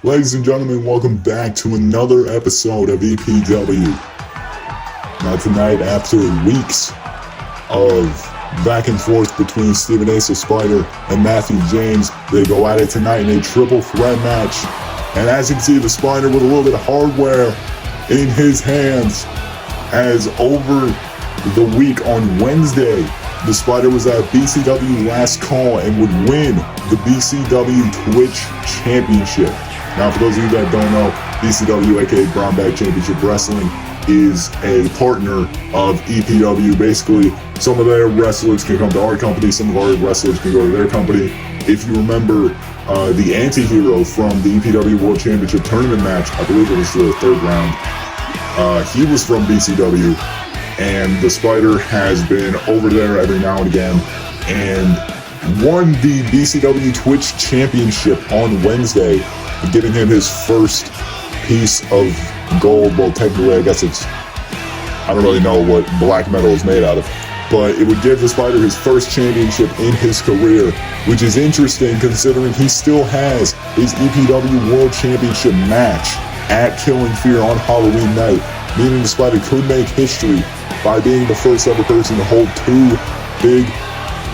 Ladies and gentlemen, welcome back to another episode of EPW. Now tonight, after weeks of back and forth between Stephen Ace the Spider and Mathew James, they go at it tonight in a triple threat match. And as you can see, the Spider with a little bit of hardware in his hands, as over the week on Wednesday, the Spider was at BCW Last Call and would win the BCW Twitch Championship. Now, for those of you that don't know, BCW, aka Brown Bag Championship Wrestling, is a partner of EPW. Basically, some of their wrestlers can come to our company, some of our wrestlers can go to their company. If you remember the anti-hero from the EPW World Championship Tournament match, I believe it was the third round, he was from BCW, and the Spider has been over there every now and again, and won the BCW Twitch Championship on Wednesday, giving him his first piece of gold. Well, technically, I guess I don't really know what black metal is made out of, but it would give the Spider his first championship in his career, which is interesting considering he still has his EPW World Championship match at Killing Fear on Halloween night, meaning the Spider could make history by being the first ever person to hold two big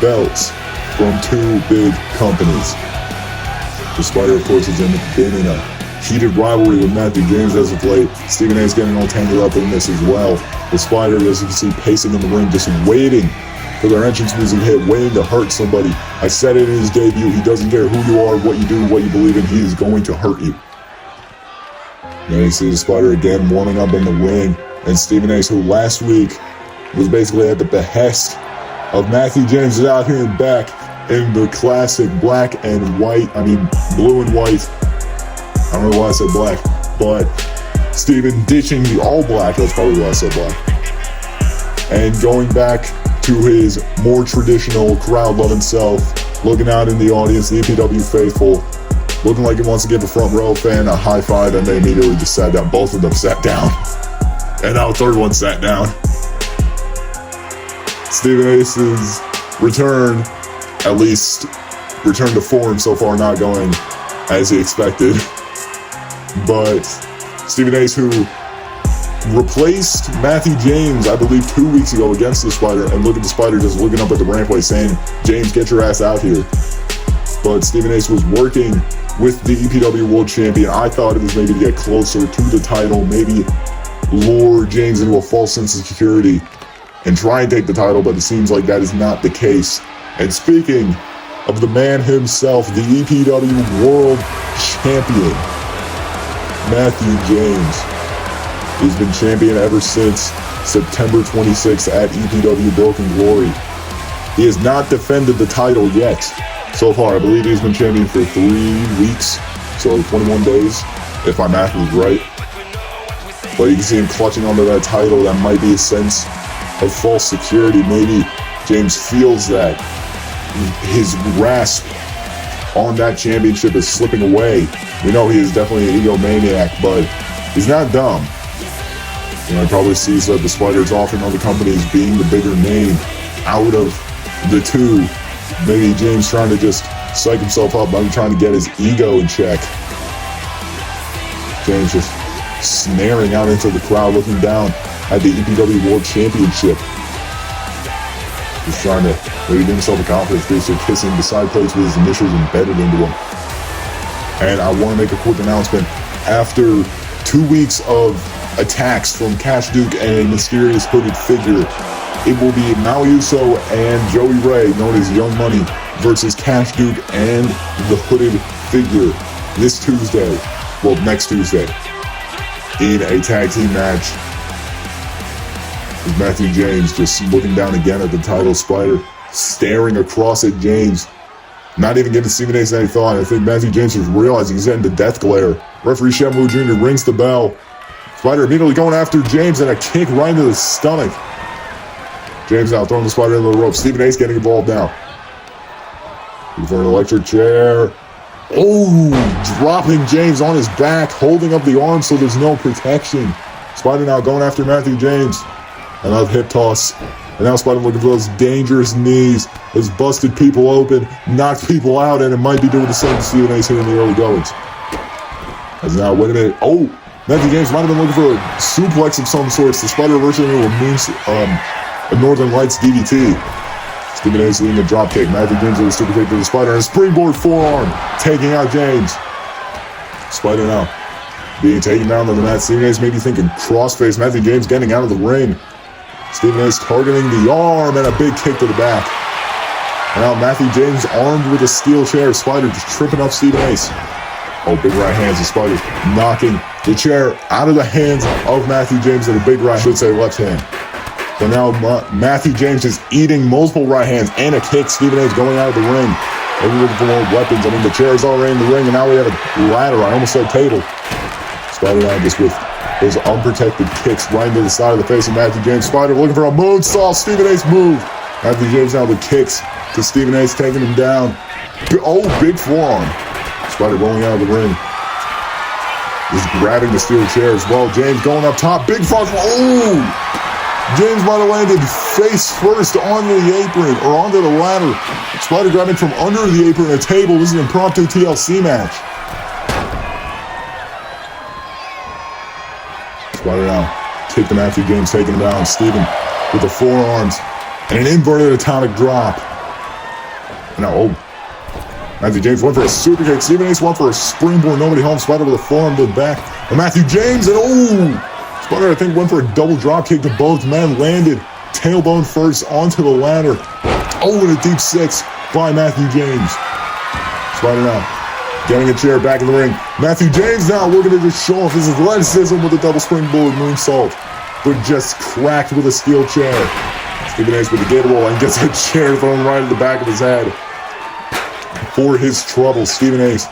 belts from two big companies. The Spider, of course, has been in a heated rivalry with Mathew James as of late. Stephen A is getting all tangled up in this as well. The Spider, as you can see, pacing in the ring, just waiting for their entrance music to hit, waiting to hurt somebody. I said it in his debut, he doesn't care who you are, what you do, what you believe in, he is going to hurt you. Then you see the Spider again warming up in the ring, and Stephen Ace, who last week was basically at the behest of Mathew James, is out here and back in the classic black and white, blue and white. I don't know why I said black, but Stephen ditching the all black, that's probably why I said black, and going back to his more traditional crowd-loving self, looking out in the audience, the EPW faithful, looking like he wants to give a front row fan a high five, and they immediately just sat down. Both of them sat down, and now a third one sat down. Stephen Ace's return, at least return to form so far, not going as he expected. But Stephen Ace, who replaced Mathew James, I believe 2 weeks ago against the Spider, and look at the Spider just looking up at the rampway saying, James, get your ass out here. But Stephen Ace was working with the EPW World Champion. I thought it was maybe to get closer to the title, maybe lure James into a false sense of security and try and take the title, but it seems like that is not the case. And speaking of the man himself, the EPW World Champion, Mathew James, he's been champion ever since September 26th at EPW Broken Glory. He has not defended the title yet. So far, I believe he's been champion for 3 weeks, so 21 days, if my math is right. But you can see him clutching onto that title. That might be a sense of false security. Maybe James feels that his grasp on that championship is slipping away. We know he is definitely an egomaniac, but he's not dumb. He probably sees that the Spider's offering other companies being the bigger name out of the two. Maybe James trying to just psych himself up, maybe trying to get his ego in check. James just snaring out into the crowd, looking down at the EPW World Championship. Just trying to maybe give himself a confidence boost, kissing the side plates with his initials embedded into them. And I want to make a quick announcement. After 2 weeks of attacks from Cash Duke and a mysterious hooded figure, it will be Maui Uso and Joey Ray, known as Young Money, versus Cash Duke and the hooded figure this Tuesday, well, next Tuesday, in a tag team match. With Mathew James just looking down again at the title, Spider staring across at James, not even giving Stephen Ace any thought. I think Mathew James is realizing he's getting the death glare. Referee Shenmue Jr. rings the bell. Spider immediately going after James, and a kick right into the stomach. James now throwing the Spider into the rope. Stephen Ace getting involved now. For an electric chair. Oh, dropping James on his back, holding up the arm so there's no protection. Spider now going after Mathew James. Another hip toss. And now Spider looking for those dangerous knees. Has busted people open, knocked people out, and it might be doing the same to Stephen Ace here in the early goings. As now, wait a minute. Oh, Matthew James might have been looking for a suplex of some sorts. The Spider reversing into a Northern Lights DDT. Stephen A. leading a drop kick. Matthew James with a super kick to the Spider and a springboard forearm, taking out James. Spider now being taken down to the mat. Stephen A. maybe thinking crossface. Matthew James getting out of the ring. Stephen A. targeting the arm and a big kick to the back. And now Matthew James armed with a steel chair. Spider just tripping up Stephen A. Oh, big right hands. The Spider knocking the chair out of the hands of Matthew James and a big right, should say left hand. But now Matthew James is eating multiple right hands and a kick. Stephen A. going out of the ring. Maybe looking for more weapons. I mean, the chair is already in the ring, and now we have a ladder. I almost said table. Spider now just with those unprotected kicks right into the side of the face of Matthew James. Spider looking for a moonsault. Stephen A.'s move. Matthew James now with kicks to Stephen A.'s, taking him down. Oh, big forearm. Spider rolling out of the ring. He's grabbing the steel chair as well. James going up top. Big front. Oh! James might have landed face first onto the apron or onto the ladder. Spider grabbing from under the apron a table. This is an impromptu TLC match. Spider now kick to Matthew James, taking him down. Stephen with the forearms and an inverted atomic drop. Now, oh, Matthew James went for a super kick. Stephen Ace went for a springboard. Nobody home. Spider with a forearm to the back. And Matthew James, and oh! Spider, I think, went for a double drop kick to both men. Landed tailbone first onto the ladder. Oh, and a deep six by Matthew James. Spider now getting a chair back in the ring. Matthew James now looking to just show off his athleticism with a double springboard moonsault, but just cracked with a steel chair. Stephen Ace with the gate roll and gets a chair thrown right at the back of his head. For his trouble, Stephen Ace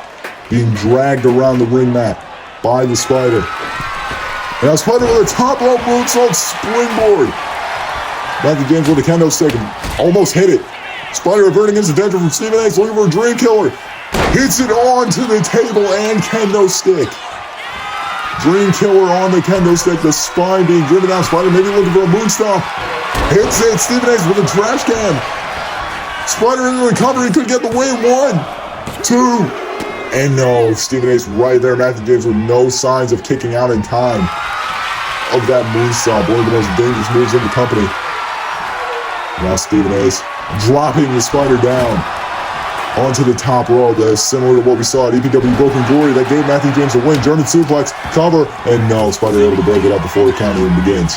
being dragged around the ring mat by the Spider. And now Spider with a top rope moonsault springboard. Matthew James with a kendo stick almost hit it. Spider averting his attention from Stephen Ace, looking for a dream killer. Hits it onto the table and kendo stick. Dream killer on the kendo stick. The spine being driven down. Spider maybe looking for a moonstomp. Hits it. Stephen Ace with a trash can. Spider in the recovery could get the win. 1, 2. And no, Stephen Ace right there. Matthew James with no signs of kicking out in time of that moonsault. One of the most dangerous moves in the company. Now Stephen Ace dropping the Spider down onto the top rope. That is similar to what we saw at EPW Broken Glory. That gave Matthew James a win. German suplex, cover, and no, Spider able to break it up before the count even begins.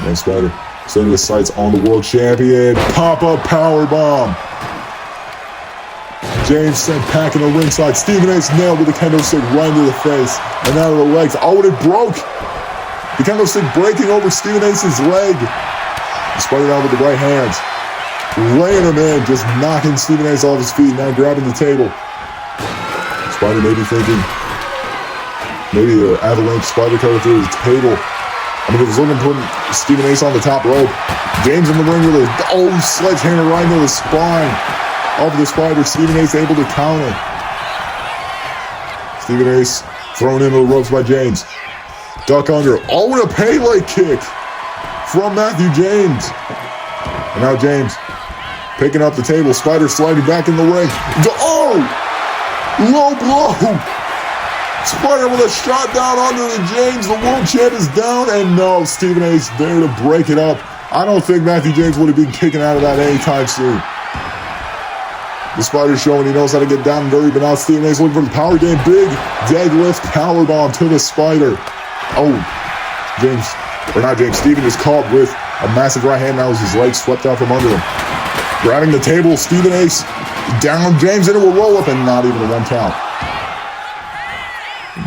And Spider setting his sights on the world champion. Pop-up power bomb. James sent packing the ringside. Stephen Ace nailed with the kendo stick right into the face and out of the legs. Oh, and it broke. The kendo stick breaking over Stephen Ace's leg. Spider down with the right hands, laying him in, just knocking Stephen Ace off his feet. Now grabbing the table. Spider maybe thinking maybe the avalanche Spider cover through the table. I mean, it was looking to put Stephen Ace on the top rope. James in the ring with a sledgehammer right into the spine of the Spider. Stephen Ace able to counter. Stephen Ace thrown into the ropes by James. Duck under. Oh, and a Pele kick from Matthew James. And now James picking up the table. Spider sliding back in the ring. Oh! Low blow. Spider with a shot down under the James. The world champ is down. And no, Stephen Ace there to break it up. I don't think Matthew James would have been kicking out of that anytime soon. The Spider showing he knows how to get down and dirty, but now Stephen Ace looking for the power game. Big deadlift powerbomb to the Spider. Oh, Stephen is caught with a massive right hand. Now as his legs swept out from under him. Grabbing the table, Stephen Ace down James into a roll-up and not even a 1 count.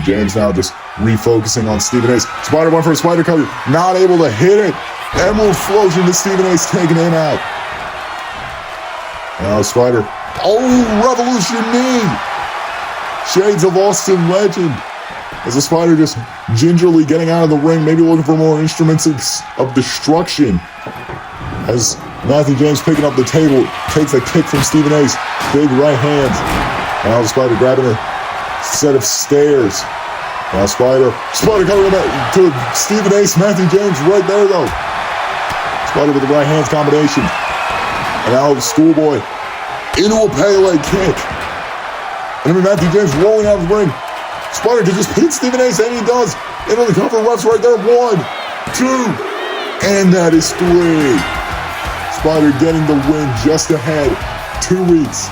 James now just refocusing on Stephen Ace. Spider went for a Spider cover, not able to hit it. Emerald Flosion to Stephen Ace, taking him out. Now Spider. Oh, Revolution knee! Shades of Austin legend. As the Spider just gingerly getting out of the ring, maybe looking for more instruments of destruction. As Matthew James picking up the table, takes a kick from Stephen Ace. Big right hands. And now the Spider grabbing a set of stairs. Now Spider coming back to Stephen Ace. Matthew James right there though. Spider with the right hands combination. And now the Schoolboy into a Pele kick. And then Matthew James rolling out of the ring. Spider can just pin Stephen Ace, and he does. Into the cover, refs right there. 1, 2, and that is 3. Spider getting the win just ahead, 2 weeks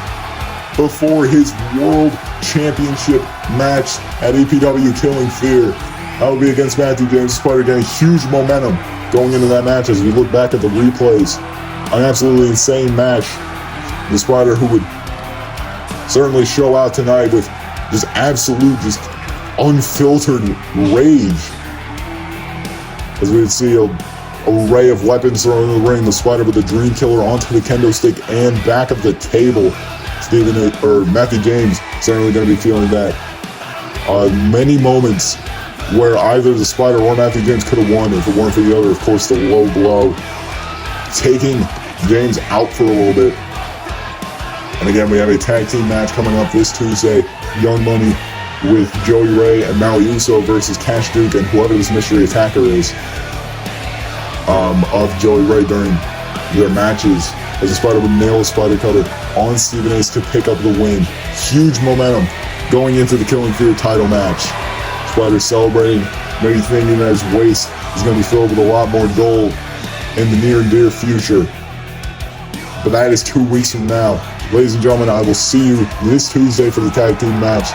before his World Championship match at EPW Killing Fear. That will be against Mathew James. Spider getting huge momentum going into that match as we look back at the replays. An absolutely insane match. The Spider who would certainly show out tonight with just absolute, just unfiltered rage. As we would see a array of weapons thrown in the ring. The Spider with the Dream Killer onto the kendo stick and back of the table. Mathew James certainly going to be feeling that. Many moments where either the Spider or Mathew James could have won if it weren't for the other. Of course, the low blow taking James out for a little bit. And again, we have a tag team match coming up this Tuesday. Young Money with Joey Ray and Maui Uso versus Cash Duke and whoever this mystery attacker is of Joey Ray during their matches. As the Spider would nail a Spider Cutter on Stephen Ace to pick up the win. Huge momentum going into the Killing Fear title match. Spider celebrating, maybe thinking that his waist is going to be filled with a lot more gold in the near and dear future. But that is 2 weeks from now. Ladies and gentlemen, I will see you this Tuesday for the tag team match.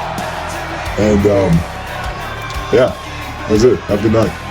And, yeah, that's it. Have a good night.